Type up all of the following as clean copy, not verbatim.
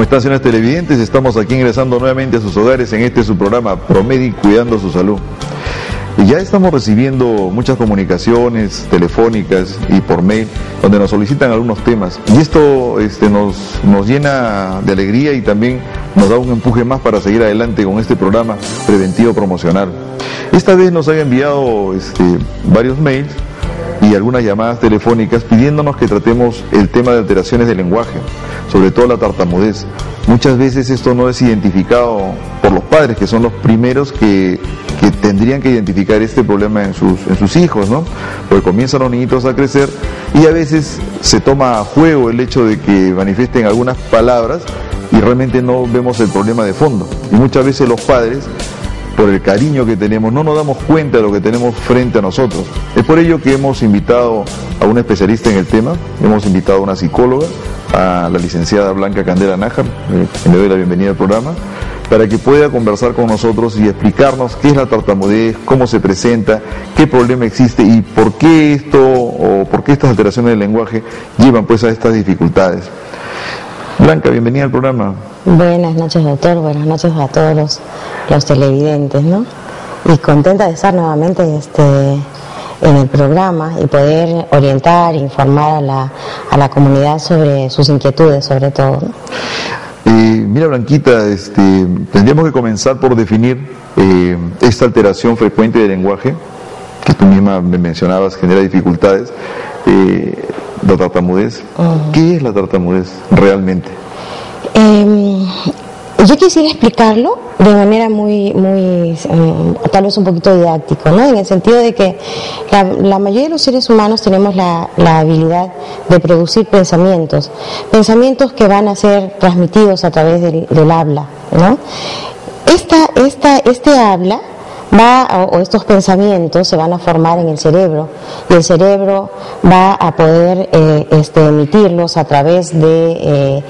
están, señores televidentes? Estamos aquí ingresando nuevamente a sus hogares en este su programa ProMedic, cuidando su salud. Y ya estamos recibiendo muchas comunicaciones telefónicas y por mail donde nos solicitan algunos temas, y esto nos llena de alegría y también nos da un empuje más para seguir adelante con este programa preventivo promocional. Esta vez nos han enviado varios mails y algunas llamadas telefónicas pidiéndonos que tratemos el tema de alteraciones del lenguaje, sobre todo la tartamudez. Muchas veces esto no es identificado por los padres, que son los primeros que tendrían que identificar este problema en sus hijos, ¿no? Porque comienzan los niñitos a crecer y a veces se toma a juego el hecho de que manifiesten algunas palabras y realmente no vemos el problema de fondo. Y muchas veces los padres, por el cariño que tenemos, no nos damos cuenta de lo que tenemos frente a nosotros. Es por ello que hemos invitado a una especialista en el tema, hemos invitado a una psicóloga, a la licenciada Blanca Candela Nájar, que le doy la bienvenida al programa, para que pueda conversar con nosotros y explicarnos qué es la tartamudez, cómo se presenta, qué problema existe y por qué estas alteraciones del lenguaje llevan pues a estas dificultades. Blanca, bienvenida al programa. Buenas noches, doctor. Buenas noches a todos los televidentes, ¿no? Y contenta de estar nuevamente en el programa y poder orientar, informar a la comunidad sobre sus inquietudes, sobre todo, ¿no? Mira, Blanquita, tendríamos que comenzar por definir esta alteración frecuente del lenguaje, que tú misma me mencionabas, genera dificultades, la tartamudez. ¿Qué es la tartamudez realmente? Yo quisiera explicarlo de manera muy tal vez un poquito didáctico, ¿no? En el sentido de que la mayoría de los seres humanos tenemos la habilidad de producir pensamientos que van a ser transmitidos a través del habla, ¿no? Este habla o estos pensamientos se van a formar en el cerebro, y el cerebro va a poder emitirlos a través del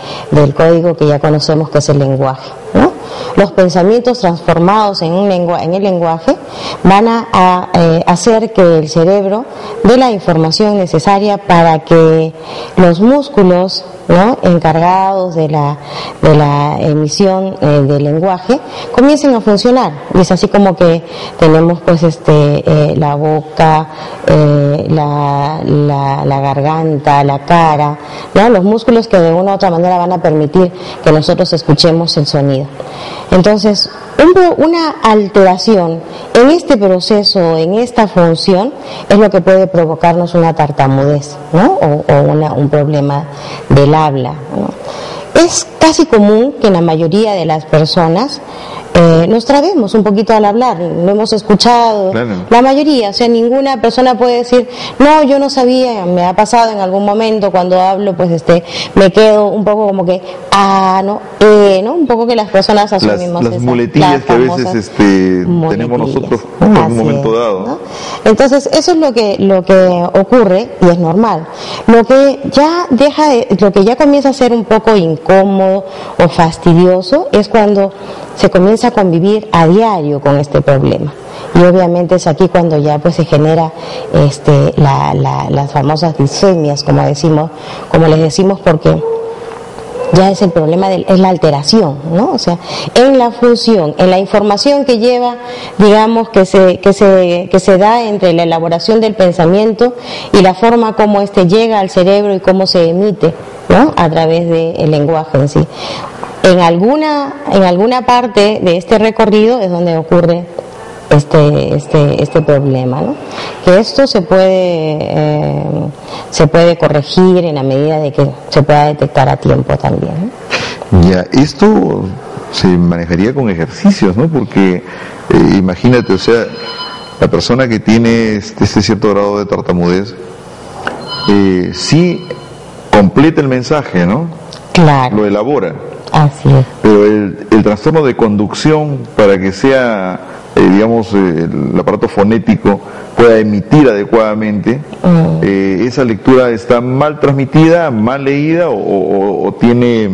código que ya conocemos, que es el lenguaje, ¿no? Los pensamientos transformados en el lenguaje van a hacer que el cerebro dé la información necesaria para que los músculos, ¿no?, encargados de la emisión del lenguaje comiencen a funcionar. Y es así como que tenemos pues la boca, la garganta, la cara, ¿no?, los músculos que de una u otra manera van a permitir que nosotros escuchemos el sonido. Entonces, una alteración en este proceso, en esta función, es lo que puede provocarnos una tartamudez, ¿no?, o un problema del habla, ¿no? Es casi común que en la mayoría de las personas nos trabemos un poquito al hablar, lo hemos escuchado, claro. La mayoría, o sea, ninguna persona puede decir, no, yo no sabía, me ha pasado en algún momento cuando hablo, pues me quedo un poco como que, ¿no? Un poco que las personas asumimos las muletillas que a veces tenemos nosotros en algún momento dado, ¿no? Entonces, eso es lo que ocurre, y es normal. Lo que ya comienza a ser un poco incómodo o fastidioso es cuando se comienza a convivir a diario con este problema, y obviamente es aquí cuando ya pues se genera las famosas disfemias, como les decimos, porque ya es el problema es la alteración, ¿no? O sea, en la función, en la información que lleva, digamos, que se da entre la elaboración del pensamiento y la forma como llega al cerebro y cómo se emite, ¿no?, a través del lenguaje en sí. En alguna parte de este recorrido es donde ocurre este problema, ¿no? Que esto se puede corregir en la medida de que se pueda detectar a tiempo también, ¿no? Ya, esto se manejaría con ejercicios, ¿no? Porque imagínate, o sea, la persona que tiene este cierto grado de tartamudez, sí completa el mensaje, ¿no? Claro. Lo elabora. Así es. Pero el trastorno de conducción, para que sea, el aparato fonético pueda emitir adecuadamente, esa lectura está mal transmitida, mal leída, o tiene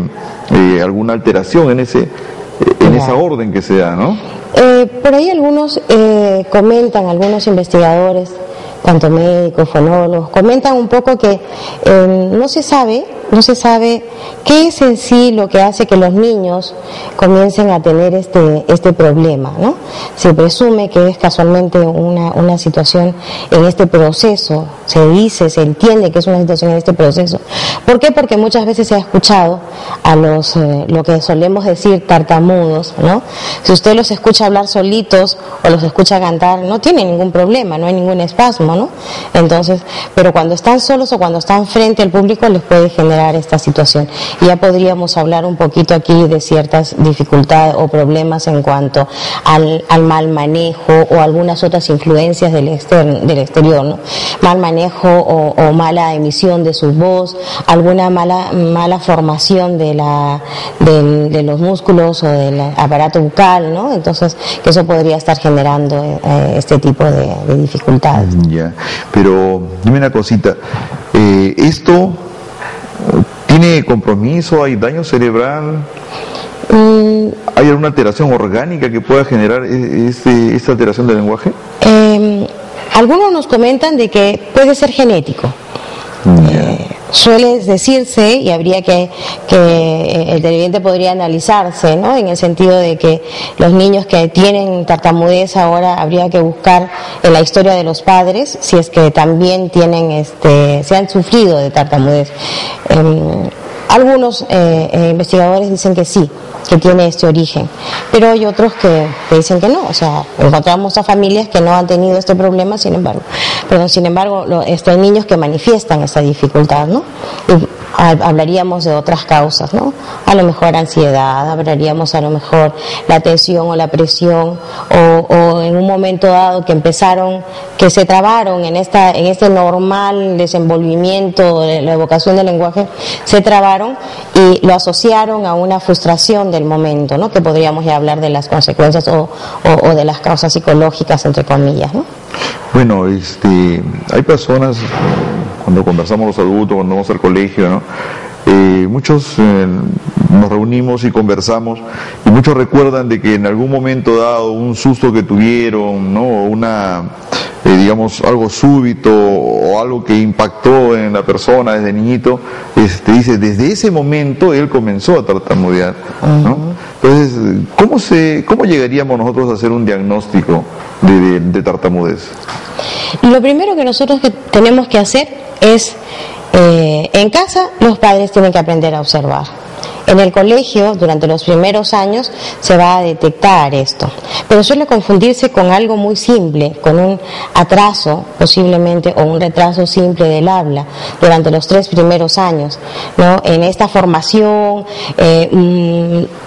alguna alteración en esa orden que se da, ¿no? Por ahí algunos investigadores, tanto médicos, fonólogos, comentan un poco que no se sabe no se sabe qué es en sí lo que hace que los niños comiencen a tener este problema, ¿no? Se presume que es casualmente una situación en este proceso, se entiende que es una situación en este proceso. ¿Por qué? Porque muchas veces se ha escuchado a los, lo que solemos decir tartamudos, ¿no? Si usted los escucha hablar solitos o los escucha cantar, no tiene ningún problema, no hay ningún espasmo, ¿no? Entonces, pero cuando están solos o cuando están frente al público les puede generar esta situación. Y ya podríamos hablar un poquito aquí de ciertas dificultades o problemas en cuanto al mal manejo o algunas otras influencias del exterior, ¿no? Mal manejo o mala emisión de su voz, alguna mala formación de los músculos o del aparato bucal, ¿no? Entonces, que eso podría estar generando este tipo de dificultades. Ya, pero dime una cosita, ¿esto tiene compromiso? ¿Hay daño cerebral? ¿Hay alguna alteración orgánica que pueda generar esta alteración del lenguaje? Algunos nos comentan de que puede ser genético. Suele decirse, y habría que el televidente podría analizarse, ¿no? En el sentido de que los niños que tienen tartamudez ahora habría que buscar en la historia de los padres si es que también tienen se han sufrido de tartamudez. Algunos investigadores dicen que sí, que tiene este origen, pero hay otros que dicen que no. O sea, encontramos a familias que no han tenido este problema, sin embargo, hay niños que manifiestan esta dificultad, ¿no? Y hablaríamos de otras causas, ¿no? A lo mejor ansiedad, hablaríamos a lo mejor la tensión o la presión, o en un momento dado que se trabaron en este normal desenvolvimiento de la evocación del lenguaje, se trabaron y lo asociaron a una frustración del momento, ¿no? Que podríamos ya hablar de las consecuencias o de las causas psicológicas, entre comillas, ¿no? Bueno, hay personas, cuando conversamos los adultos, cuando vamos al colegio, ¿no? Muchos nos reunimos y conversamos, y muchos recuerdan de que en algún momento dado un susto que tuvieron, ¿no? O digamos, algo súbito o algo que impactó en la persona desde niñito, dice, desde ese momento él comenzó a tartamudear, ¿no? Entonces, ¿cómo llegaríamos nosotros a hacer un diagnóstico de tartamudez? Lo primero que nosotros tenemos que hacer es, en casa, los padres tienen que aprender a observar. En el colegio, durante los primeros años, se va a detectar esto, pero suele confundirse con algo muy simple, con un atraso posiblemente o un retraso simple del habla durante los 3 primeros años, ¿no? En esta formación,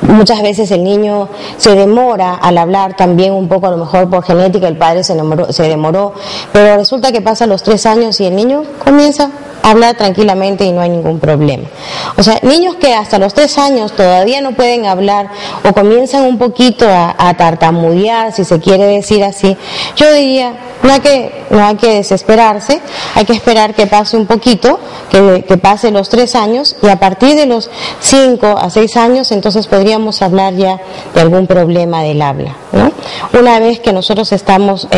muchas veces el niño se demora al hablar también un poco, a lo mejor por genética, el padre se demoró, pero resulta que pasan los 3 años y el niño comienza a hablar tranquilamente y no hay ningún problema. O sea, niños que hasta los 3 años todavía no pueden hablar o comienzan un poquito a tartamudear, si se quiere decir así, yo diría, no hay que desesperarse, hay que esperar que pase un poquito, que pase los 3 años, y a partir de los 5 a 6 años entonces podríamos hablar ya de algún problema del habla, ¿no? Una vez que nosotros estamos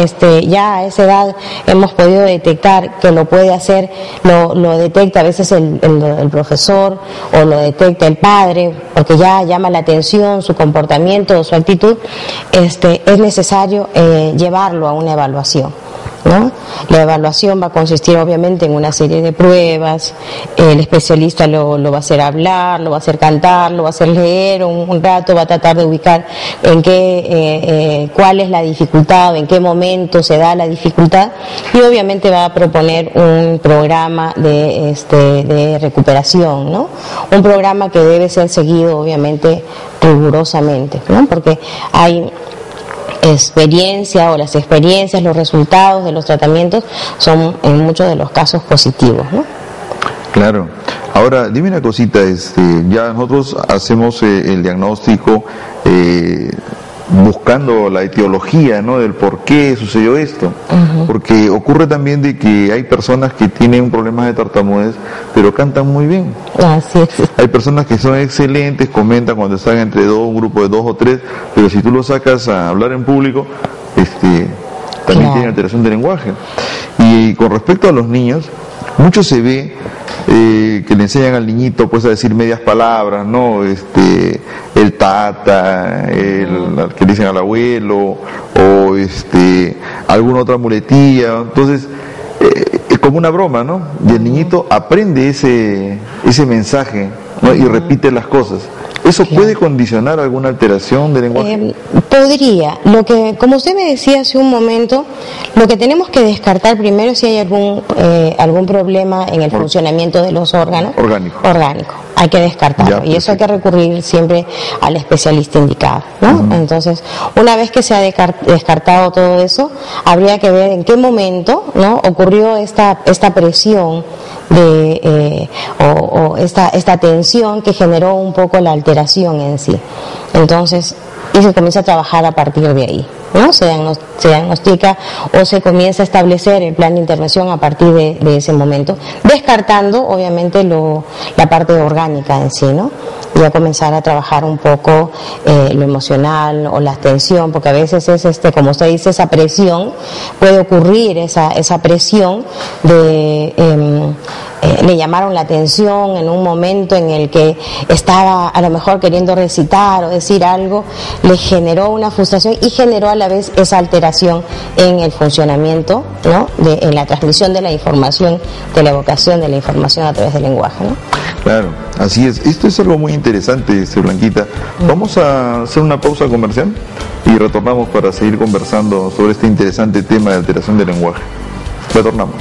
ya a esa edad, hemos podido detectar que lo puede hacer, lo detecta a veces el profesor o lo detecta el padre, porque ya llama la atención su comportamiento o su actitud, es necesario llevarlo a una evaluación, ¿no? La evaluación va a consistir obviamente en una serie de pruebas. El especialista lo va a hacer hablar, lo va a hacer cantar, lo va a hacer leer un rato, va a tratar de ubicar cuál es la dificultad, en qué momento se da la dificultad, y obviamente va a proponer un programa de recuperación, ¿no? Un programa que debe ser seguido obviamente rigurosamente, ¿no? Porque hay las experiencias, los resultados de los tratamientos son en muchos de los casos positivos, ¿no? Claro. Ahora, dime una cosita, ya nosotros hacemos el diagnóstico buscando la etiología, ¿no? Del por qué sucedió esto. Uh-huh. Porque ocurre también de que hay personas que tienen problemas de tartamudez, pero cantan muy bien. Así es. Hay personas que son excelentes, comentan cuando están entre un grupo de 2 o 3, pero si tú lo sacas a hablar en público, también tiene alteración de lenguaje. Y con respecto a los niños, mucho se ve que le enseñan al niñito pues a decir medias palabras, ¿no? El tata, que dicen al abuelo, o alguna otra muletilla. Entonces, es como una broma, ¿no? Y el niñito aprende ese mensaje, ¿no? Y repite las cosas. ¿Eso puede condicionar alguna alteración del lenguaje? Podría. Como usted me decía hace un momento, lo que tenemos que descartar primero es si hay algún problema en el funcionamiento de los órganos. Orgánico. Hay que descartarlo. Y eso hay que recurrir siempre al especialista indicado, ¿no? Entonces, una vez que se ha descartado todo eso, habría que ver en qué momento, ¿no?, ocurrió esta presión o esta tensión que generó un poco la alteración en sí. Entonces, y se comienza a trabajar a partir de ahí, ¿no? Se diagnostica o se comienza a establecer el plan de intervención a partir de ese momento, descartando obviamente la parte orgánica en sí, ¿no? Y a comenzar a trabajar un poco lo emocional o la tensión, porque a veces es como usted dice, esa presión, puede ocurrir esa presión le llamaron la atención en un momento en el que estaba a lo mejor queriendo recitar o decir algo, le generó una frustración y generó a la vez esa alteración en el funcionamiento, ¿no?, en la transmisión de la información, de la evocación de la información a través del lenguaje, ¿no? Claro, así es. Esto es algo muy interesante, Blanquita. Vamos a hacer una pausa comercial y retornamos para seguir conversando sobre este interesante tema de alteración del lenguaje. Retornamos.